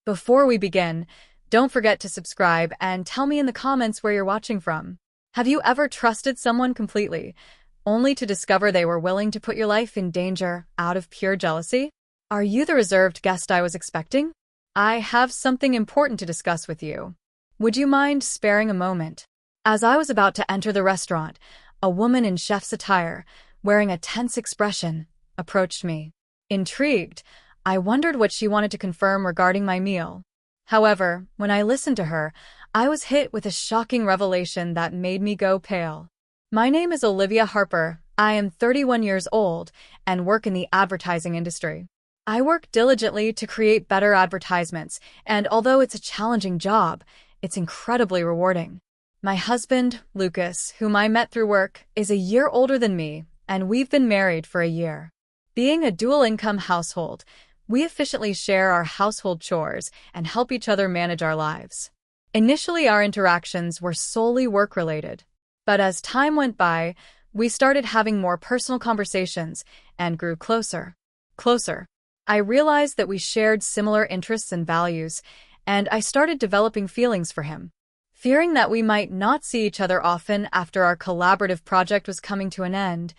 Before we begin, don't forget to subscribe and tell me in the comments where you're watching from. Have you ever trusted someone completely, only to discover they were willing to put your life in danger out of pure jealousy? Are you the reserved guest I was expecting? I have something important to discuss with you. Would you mind sparing a moment? As I was about to enter the restaurant, a woman in chef's attire, wearing a tense expression, approached me. Intrigued, I wondered what she wanted to confirm regarding my meal. However, when I listened to her, I was hit with a shocking revelation that made me go pale. My name is Olivia Harper. I am 31 years old and work in the advertising industry. I work diligently to create better advertisements, and although it's a challenging job, it's incredibly rewarding. My husband, Lucas, whom I met through work, is a year older than me, and we've been married for a year. Being a dual-income household, we efficiently share our household chores and help each other manage our lives. Initially, our interactions were solely work-related, but as time went by, we started having more personal conversations and grew closer. I realized that we shared similar interests and values, and I started developing feelings for him. Fearing that we might not see each other often after our collaborative project was coming to an end,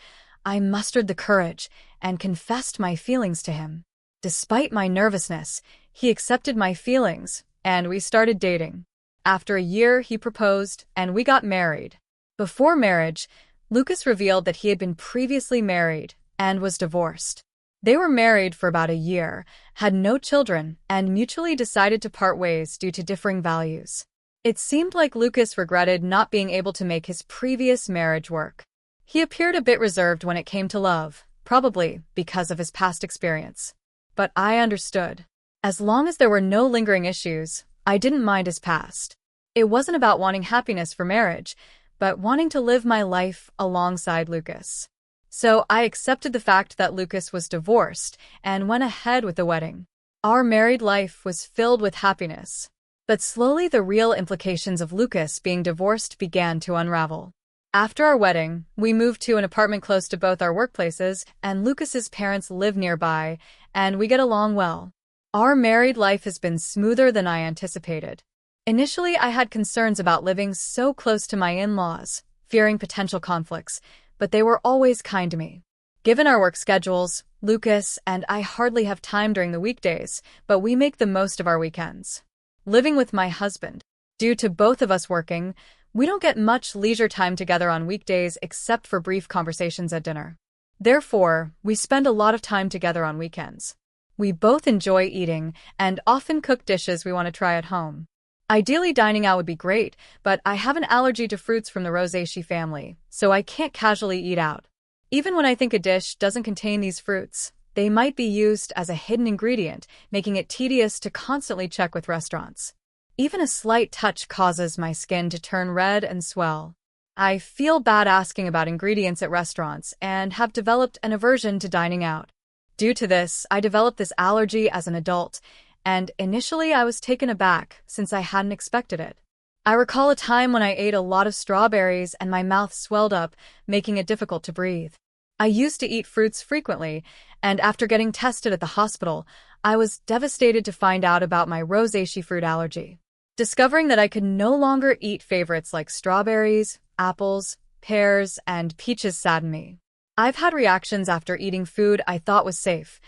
I mustered the courage and confessed my feelings to him. Despite my nervousness, he accepted my feelings, and we started dating. After a year, he proposed, and we got married. Before marriage, Lucas revealed that he had been previously married and was divorced. They were married for about a year, had no children, and mutually decided to part ways due to differing values. It seemed like Lucas regretted not being able to make his previous marriage work. He appeared a bit reserved when it came to love, probably because of his past experience. But I understood. As long as there were no lingering issues, I didn't mind his past. It wasn't about wanting happiness for marriage, but wanting to live my life alongside Lucas. So I accepted the fact that Lucas was divorced and went ahead with the wedding. Our married life was filled with happiness. But slowly the real implications of Lucas being divorced began to unravel. After our wedding, we moved to an apartment close to both our workplaces, and Lucas's parents live nearby, and we get along well. Our married life has been smoother than I anticipated. Initially, I had concerns about living so close to my in-laws, fearing potential conflicts, but they were always kind to me. Given our work schedules, Lucas and I hardly have time during the weekdays, but we make the most of our weekends. Living with my husband, due to both of us working, we don't get much leisure time together on weekdays except for brief conversations at dinner. Therefore, we spend a lot of time together on weekends. We both enjoy eating and often cook dishes we want to try at home. Ideally, dining out would be great, but I have an allergy to fruits from the rosaceae family, so I can't casually eat out. Even when I think a dish doesn't contain these fruits, they might be used as a hidden ingredient, making it tedious to constantly check with restaurants. Even a slight touch causes my skin to turn red and swell. I feel bad asking about ingredients at restaurants and have developed an aversion to dining out. Due to this, I developed this allergy as an adult, and initially I was taken aback since I hadn't expected it. I recall a time when I ate a lot of strawberries and my mouth swelled up, making it difficult to breathe. I used to eat fruits frequently, and after getting tested at the hospital, I was devastated to find out about my rosaceae fruit allergy. Discovering that I could no longer eat favorites like strawberries, apples, pears, and peaches saddened me. I've had reactions after eating food I thought was safe,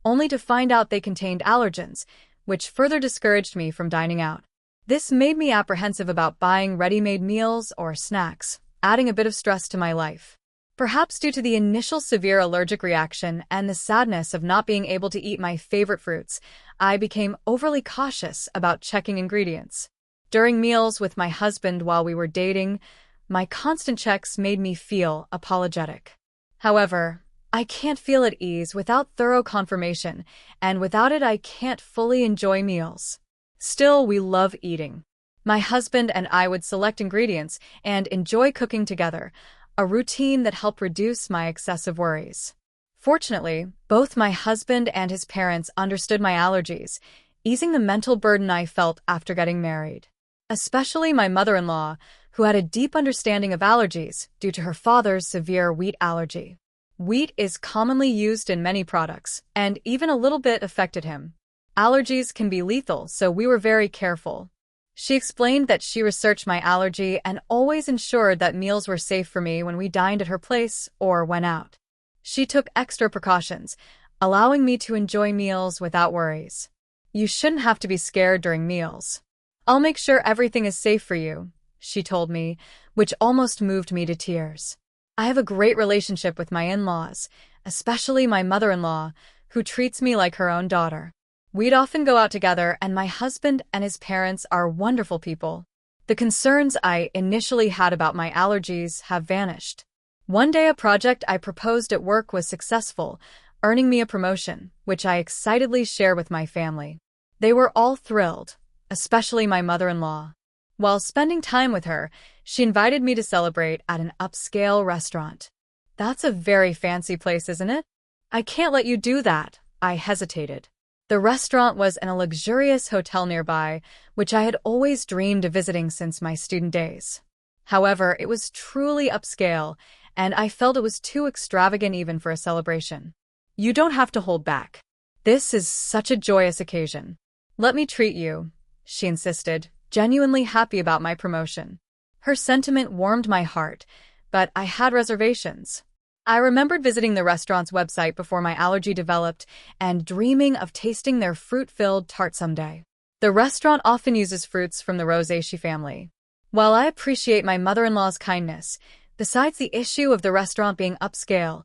only to find out they contained allergens, which further discouraged me from dining out. This made me apprehensive about buying ready-made meals or snacks, adding a bit of stress to my life. Perhaps due to the initial severe allergic reaction and the sadness of not being able to eat my favorite fruits, I became overly cautious about checking ingredients. During meals with my husband while we were dating, my constant checks made me feel apologetic. However, I can't feel at ease without thorough confirmation, and without it I can't fully enjoy meals. Still, we love eating. My husband and I would select ingredients and enjoy cooking together, a routine that helped reduce my excessive worries. Fortunately, both my husband and his parents understood my allergies, easing the mental burden I felt after getting married. Especially my mother-in-law, who had a deep understanding of allergies due to her father's severe wheat allergy. Wheat is commonly used in many products, and even a little bit affected him. Allergies can be lethal, so we were very careful. She explained that she researched my allergy and always ensured that meals were safe for me when we dined at her place or went out. She took extra precautions, allowing me to enjoy meals without worries. You shouldn't have to be scared during meals. I'll make sure everything is safe for you, she told me, which almost moved me to tears. I have a great relationship with my in-laws, especially my mother-in-law, who treats me like her own daughter. We'd often go out together, and my husband and his parents are wonderful people. The concerns I initially had about my allergies have vanished. One day, a project I proposed at work was successful, earning me a promotion, which I excitedly shared with my family. They were all thrilled, especially my mother-in-law. While spending time with her, she invited me to celebrate at an upscale restaurant. That's a very fancy place, isn't it? I can't let you do that, I hesitated. The restaurant was in a luxurious hotel nearby, which I had always dreamed of visiting since my student days. However, it was truly upscale, and I felt it was too extravagant even for a celebration. You don't have to hold back. This is such a joyous occasion. Let me treat you, she insisted, genuinely happy about my promotion. Her sentiment warmed my heart, but I had reservations. I remembered visiting the restaurant's website before my allergy developed and dreaming of tasting their fruit-filled tart someday. The restaurant often uses fruits from the Rosaceae family. While I appreciate my mother-in-law's kindness, besides the issue of the restaurant being upscale,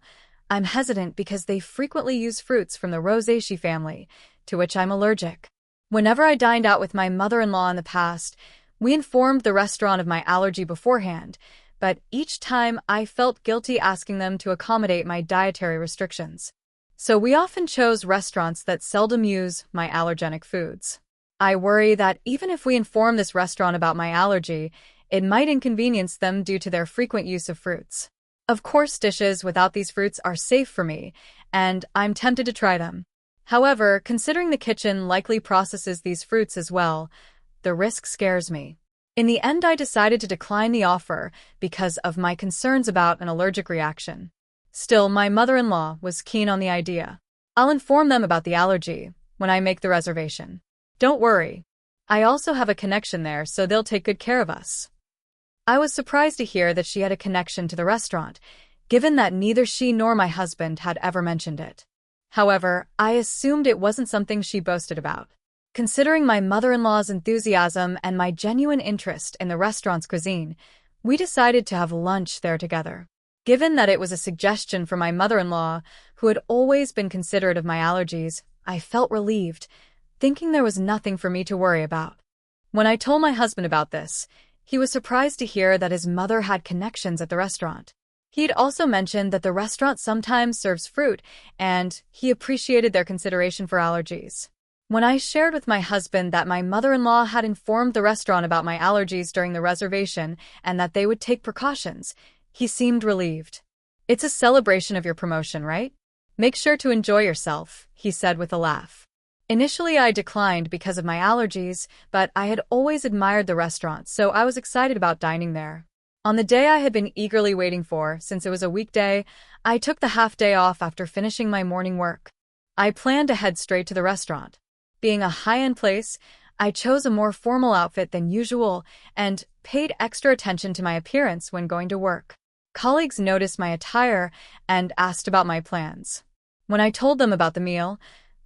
I'm hesitant because they frequently use fruits from the Rosaceae family, to which I'm allergic. Whenever I dined out with my mother-in-law in the past, we informed the restaurant of my allergy beforehand, but each time I felt guilty asking them to accommodate my dietary restrictions. So we often chose restaurants that seldom use my allergenic foods. I worry that even if we inform this restaurant about my allergy, it might inconvenience them due to their frequent use of fruits. Of course, dishes without these fruits are safe for me, and I'm tempted to try them. However, considering the kitchen likely processes these fruits as well, the risk scares me. In the end, I decided to decline the offer because of my concerns about an allergic reaction. Still, my mother-in-law was keen on the idea. I'll inform them about the allergy when I make the reservation. Don't worry. I also have a connection there, so they'll take good care of us. I was surprised to hear that she had a connection to the restaurant, given that neither she nor my husband had ever mentioned it. However, I assumed it wasn't something she boasted about. Considering my mother-in-law's enthusiasm and my genuine interest in the restaurant's cuisine, we decided to have lunch there together. Given that it was a suggestion from my mother-in-law, who had always been considerate of my allergies, I felt relieved, thinking there was nothing for me to worry about. When I told my husband about this, he was surprised to hear that his mother had connections at the restaurant. He'd also mentioned that the restaurant sometimes serves fruit, and he appreciated their consideration for allergies. When I shared with my husband that my mother-in-law had informed the restaurant about my allergies during the reservation and that they would take precautions, he seemed relieved. It's a celebration of your promotion, right? Make sure to enjoy yourself, he said with a laugh. Initially, I declined because of my allergies, but I had always admired the restaurant, so I was excited about dining there. On the day I had been eagerly waiting for, since it was a weekday, I took the half-day off after finishing my morning work. I planned to head straight to the restaurant. Being a high-end place, I chose a more formal outfit than usual and paid extra attention to my appearance when going to work. Colleagues noticed my attire and asked about my plans. When I told them about the meal,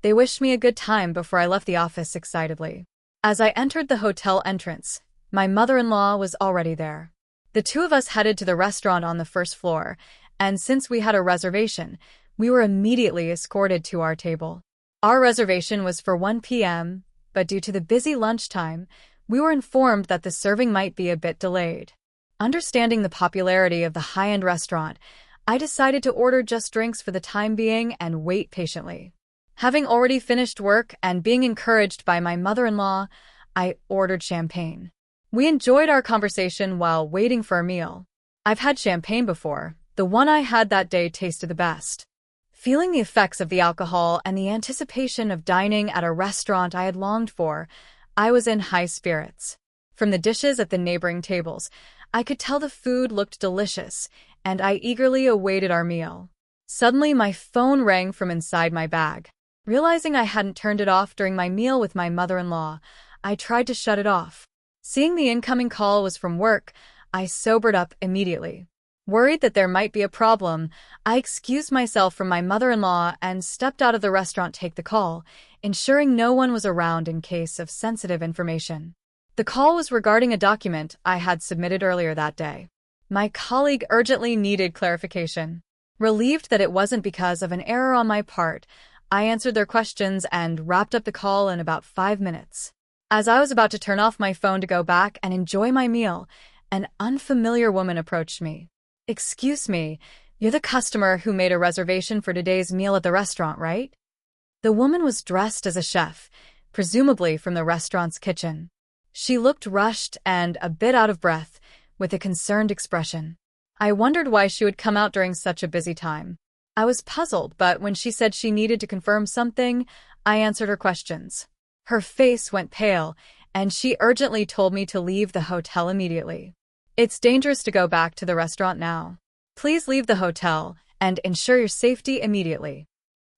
they wished me a good time before I left the office excitedly. As I entered the hotel entrance, my mother-in-law was already there. The two of us headed to the restaurant on the first floor, and since we had a reservation, we were immediately escorted to our table. Our reservation was for 1 p.m., but due to the busy lunchtime, we were informed that the serving might be a bit delayed. Understanding the popularity of the high-end restaurant, I decided to order just drinks for the time being and wait patiently. Having already finished work and being encouraged by my mother-in-law, I ordered champagne. We enjoyed our conversation while waiting for our meal. I've had champagne before. The one I had that day tasted the best. Feeling the effects of the alcohol and the anticipation of dining at a restaurant I had longed for, I was in high spirits. From the dishes at the neighboring tables, I could tell the food looked delicious, and I eagerly awaited our meal. Suddenly, my phone rang from inside my bag. Realizing I hadn't turned it off during my meal with my mother-in-law, I tried to shut it off. Seeing the incoming call was from work, I sobered up immediately. Worried that there might be a problem, I excused myself from my mother-in-law and stepped out of the restaurant to take the call, ensuring no one was around in case of sensitive information. The call was regarding a document I had submitted earlier that day. My colleague urgently needed clarification. Relieved that it wasn't because of an error on my part, I answered their questions and wrapped up the call in about 5 minutes. As I was about to turn off my phone to go back and enjoy my meal, an unfamiliar woman approached me. "Excuse me, you're the customer who made a reservation for today's meal at the restaurant, right?" The woman was dressed as a chef, presumably from the restaurant's kitchen. She looked rushed and a bit out of breath, with a concerned expression. I wondered why she would come out during such a busy time. I was puzzled, but when she said she needed to confirm something, I answered her questions. Her face went pale, and she urgently told me to leave the hotel immediately. "It's dangerous to go back to the restaurant now. Please leave the hotel and ensure your safety immediately."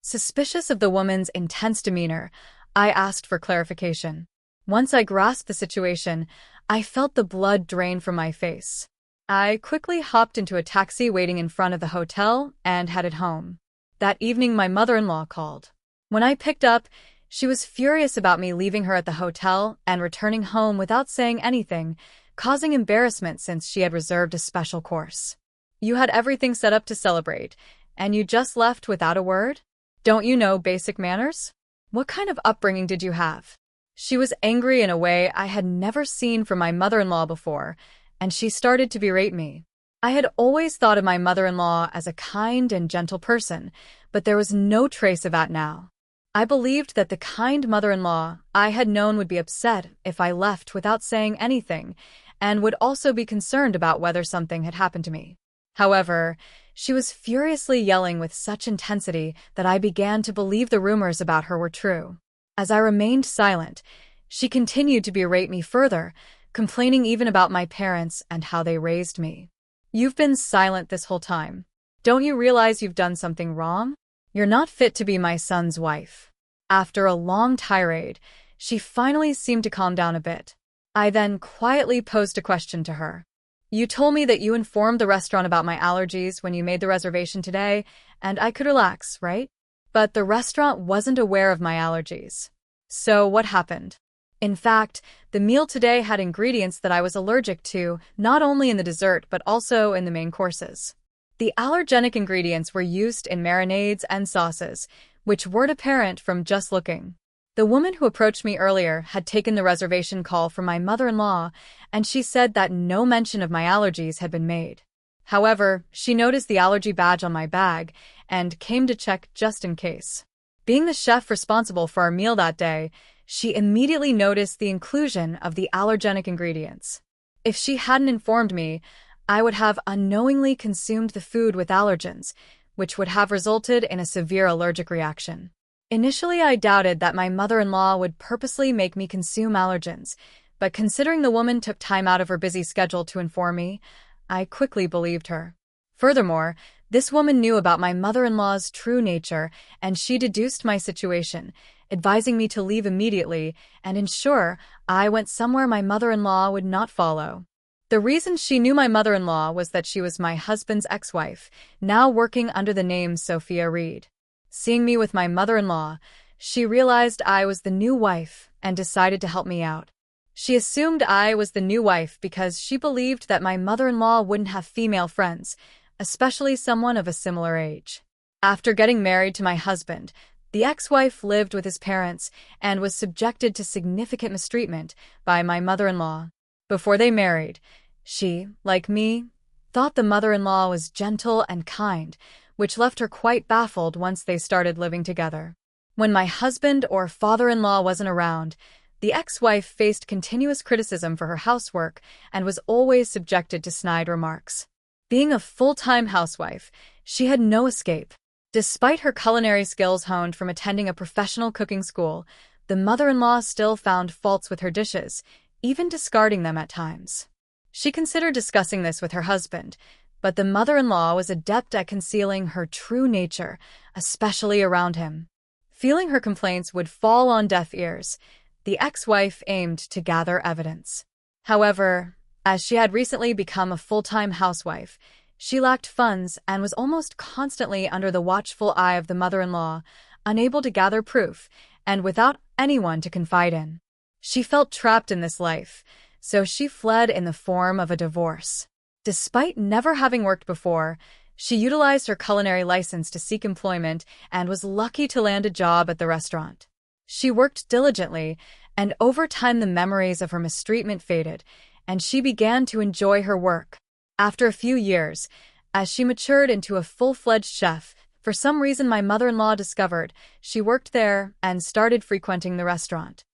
Suspicious of the woman's intense demeanor, I asked for clarification. Once I grasped the situation, I felt the blood drain from my face. I quickly hopped into a taxi waiting in front of the hotel and headed home. That evening, my mother-in-law called. When I picked up, she was furious about me leaving her at the hotel and returning home without saying anything, causing embarrassment since she had reserved a special course. "You had everything set up to celebrate, and you just left without a word? Don't you know basic manners? What kind of upbringing did you have?" She was angry in a way I had never seen from my mother-in-law before, and she started to berate me. I had always thought of my mother-in-law as a kind and gentle person, but there was no trace of that now. I believed that the kind mother-in-law I had known would be upset if I left without saying anything, and would also be concerned about whether something had happened to me. However, she was furiously yelling with such intensity that I began to believe the rumors about her were true. As I remained silent, she continued to berate me further, complaining even about my parents and how they raised me. "You've been silent this whole time. Don't you realize you've done something wrong? You're not fit to be my son's wife." After a long tirade, she finally seemed to calm down a bit. I then quietly posed a question to her. "You told me that you informed the restaurant about my allergies when you made the reservation today, and I could relax, right? But the restaurant wasn't aware of my allergies. So what happened? In fact, the meal today had ingredients that I was allergic to, not only in the dessert but also in the main courses. The allergenic ingredients were used in marinades and sauces, which weren't apparent from just looking. The woman who approached me earlier had taken the reservation call from my mother-in-law, and she said that no mention of my allergies had been made. However, she noticed the allergy badge on my bag and came to check just in case. Being the chef responsible for our meal that day, she immediately noticed the inclusion of the allergenic ingredients. If she hadn't informed me, I would have unknowingly consumed the food with allergens, which would have resulted in a severe allergic reaction. Initially, I doubted that my mother-in-law would purposely make me consume allergens, but considering the woman took time out of her busy schedule to inform me, I quickly believed her. Furthermore, this woman knew about my mother-in-law's true nature, and she deduced my situation, advising me to leave immediately and ensure I went somewhere my mother-in-law would not follow. The reason she knew my mother-in-law was that she was my husband's ex-wife, now working under the name Sophia Reed. Seeing me with my mother-in-law, she realized I was the new wife and decided to help me out. She assumed I was the new wife because she believed that my mother-in-law wouldn't have female friends, especially someone of a similar age. After getting married to my husband, the ex-wife lived with his parents and was subjected to significant mistreatment by my mother-in-law. Before they married, she, like me, thought the mother-in-law was gentle and kind, which left her quite baffled once they started living together. When my husband or father-in-law wasn't around, the ex-wife faced continuous criticism for her housework and was always subjected to snide remarks. Being a full-time housewife, she had no escape. Despite her culinary skills honed from attending a professional cooking school, the mother-in-law still found faults with her dishes, even discarding them at times. She considered discussing this with her husband, but the mother-in-law was adept at concealing her true nature, especially around him. Feeling her complaints would fall on deaf ears, the ex-wife aimed to gather evidence. However, as she had recently become a full-time housewife, she lacked funds and was almost constantly under the watchful eye of the mother-in-law, unable to gather proof, and without anyone to confide in. She felt trapped in this life, so she fled in the form of a divorce. Despite never having worked before, she utilized her culinary license to seek employment and was lucky to land a job at the restaurant. She worked diligently, and over time the memories of her mistreatment faded, and she began to enjoy her work. After a few years, as she matured into a full-fledged chef, for some reason my mother-in-law discovered she worked there and started frequenting the restaurant.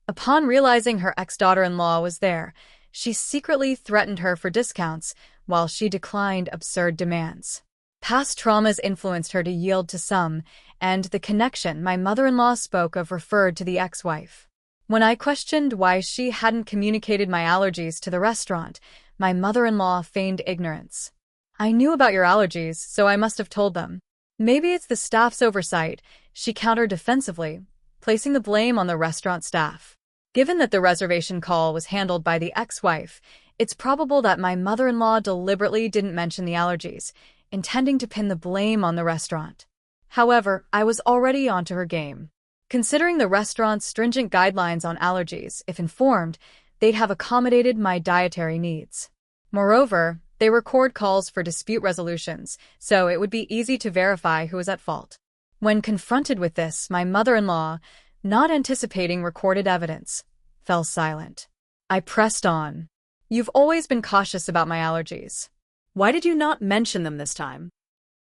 Upon realizing her ex-daughter-in-law was there, she secretly threatened her for discounts while she declined absurd demands. Past traumas influenced her to yield to some, and the connection my mother-in-law spoke of referred to the ex-wife. When I questioned why she hadn't communicated my allergies to the restaurant, my mother-in-law feigned ignorance. "I knew about your allergies, so I must have told them." "Maybe it's the staff's oversight," she countered defensively, placing the blame on the restaurant staff. Given that the reservation call was handled by the ex-wife, it's probable that my mother-in-law deliberately didn't mention the allergies, intending to pin the blame on the restaurant. However, I was already onto her game. Considering the restaurant's stringent guidelines on allergies, if informed, they'd have accommodated my dietary needs. Moreover, they record calls for dispute resolutions, so it would be easy to verify who was at fault. When confronted with this, my mother-in-law, not anticipating recorded evidence, fell silent. I pressed on. "You've always been cautious about my allergies. Why did you not mention them this time?"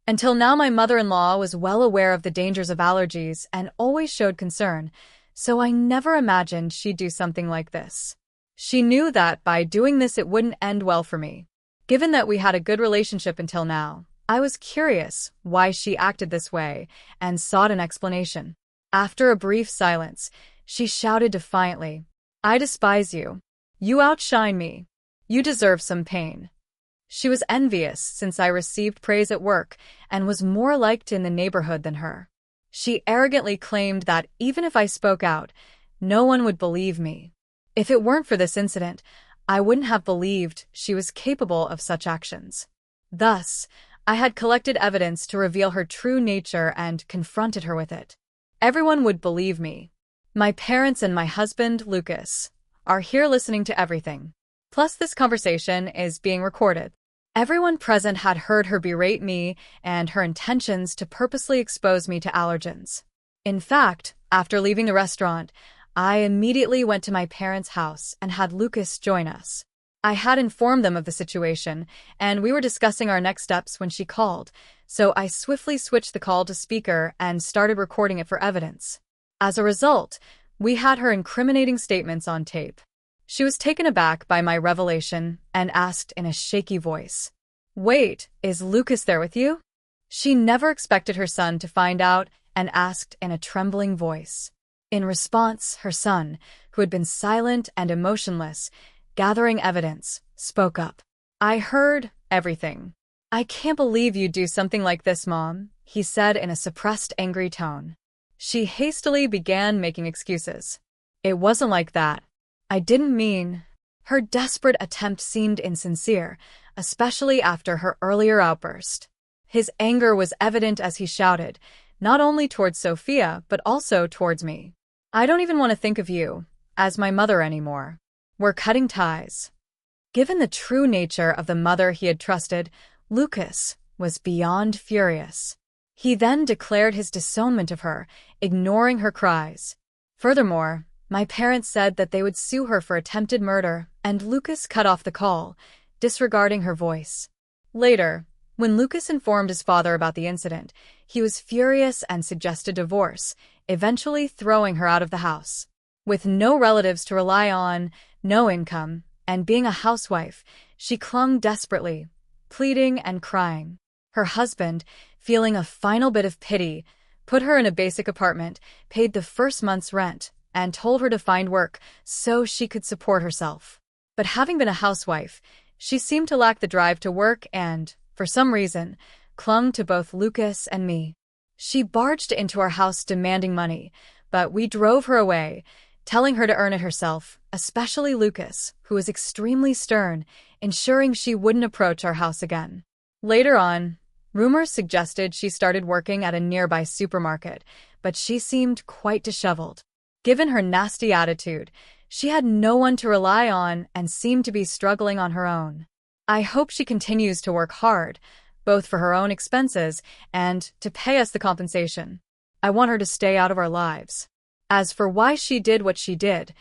Until now, my mother-in-law was well aware of the dangers of allergies and always showed concern, so I never imagined she'd do something like this. She knew that by doing this it wouldn't end well for me. Given that we had a good relationship until now, I was curious why she acted this way and sought an explanation. After a brief silence, she shouted defiantly, "I despise you. You outshine me. You deserve some pain." She was envious since I received praise at work and was more liked in the neighborhood than her. She arrogantly claimed that even if I spoke out, no one would believe me. If it weren't for this incident, I wouldn't have believed she was capable of such actions. Thus, I had collected evidence to reveal her true nature and confronted her with it. Everyone would believe me. My parents and my husband, Lucas, are here listening to everything. Plus, this conversation is being recorded. Everyone present had heard her berate me and her intentions to purposely expose me to allergens. In fact, after leaving the restaurant, I immediately went to my parents' house and had Lucas join us. I had informed them of the situation, and we were discussing our next steps when she called, so I swiftly switched the call to speaker and started recording it for evidence. As a result, we had her incriminating statements on tape. She was taken aback by my revelation and asked in a shaky voice, "Wait, is Lucas there with you?" She never expected her son to find out and asked in a trembling voice. In response, her son, who had been silent and emotionless, gathering evidence, spoke up. "I heard everything." "I can't believe you'd do something like this, Mom," he said in a suppressed, angry tone. She hastily began making excuses. "It wasn't like that. I didn't mean..." Her desperate attempt seemed insincere, especially after her earlier outburst. His anger was evident as he shouted, not only towards Sophia, but also towards me. "I don't even want to think of you as my mother anymore. We're cutting ties." Given the true nature of the mother he had trusted, Lucas was beyond furious. He then declared his disownment of her, ignoring her cries. Furthermore, my parents said that they would sue her for attempted murder, and Lucas cut off the call, disregarding her voice. Later, when Lucas informed his father about the incident, he was furious and suggested divorce, eventually throwing her out of the house. With no relatives to rely on, no income, and being a housewife, she clung desperately, pleading and crying. Her husband, feeling a final bit of pity, put her in a basic apartment, paid the first month's rent, and told her to find work so she could support herself. But having been a housewife, she seemed to lack the drive to work and, for some reason, clung to both Lucas and me. She barged into our house demanding money, but we drove her away, telling her to earn it herself, especially Lucas, who was extremely stern, ensuring she wouldn't approach our house again. Later on, rumors suggested she started working at a nearby supermarket, but she seemed quite disheveled. Given her nasty attitude, she had no one to rely on and seemed to be struggling on her own. I hope she continues to work hard, both for her own expenses and to pay us the compensation. I want her to stay out of our lives. As for why she did what she did,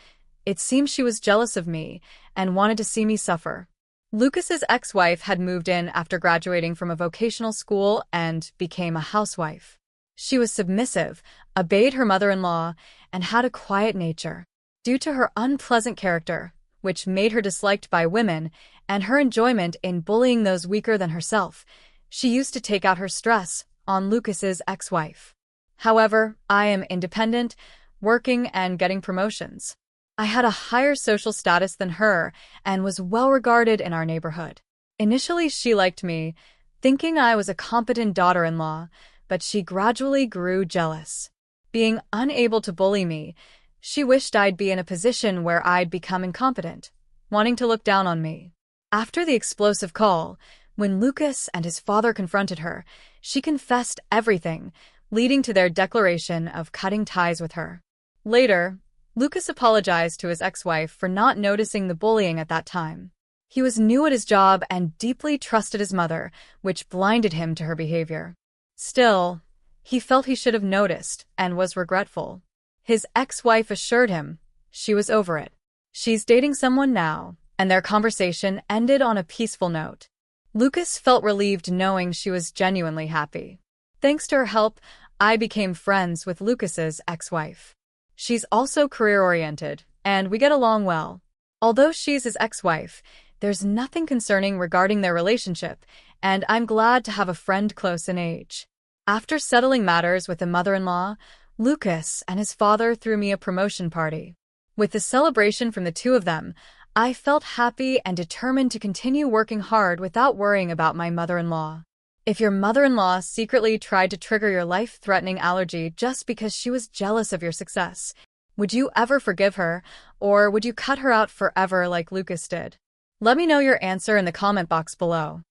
it seems she was jealous of me and wanted to see me suffer. Lucas's ex-wife had moved in after graduating from a vocational school and became a housewife. She was submissive, obeyed her mother-in-law, and had a quiet nature. Due to her unpleasant character, which made her disliked by women, and her enjoyment in bullying those weaker than herself, she used to take out her stress on Lucas's ex-wife. However, I am independent, working and getting promotions. I had a higher social status than her and was well regarded in our neighborhood. Initially, she liked me, thinking I was a competent daughter-in-law, but she gradually grew jealous. Being unable to bully me, she wished I'd be in a position where I'd become incompetent, wanting to look down on me. After the explosive call, when Lucas and his father confronted her, she confessed everything, leading to their declaration of cutting ties with her. Later, Lucas apologized to his ex-wife for not noticing the bullying at that time. He was new at his job and deeply trusted his mother, which blinded him to her behavior. Still, he felt he should have noticed and was regretful. His ex-wife assured him she was over it. She's dating someone now, and their conversation ended on a peaceful note. Lucas felt relieved knowing she was genuinely happy. Thanks to her help, I became friends with Lucas's ex-wife. She's also career-oriented, and we get along well. Although she's his ex-wife, there's nothing concerning regarding their relationship, and I'm glad to have a friend close in age. After settling matters with the mother-in-law, Lucas and his father threw me a promotion party. With the celebration from the two of them, I felt happy and determined to continue working hard without worrying about my mother-in-law. If your mother-in-law secretly tried to trigger your life-threatening allergy just because she was jealous of your success, would you ever forgive her, or would you cut her out forever like Lucas did? Let me know your answer in the comment box below.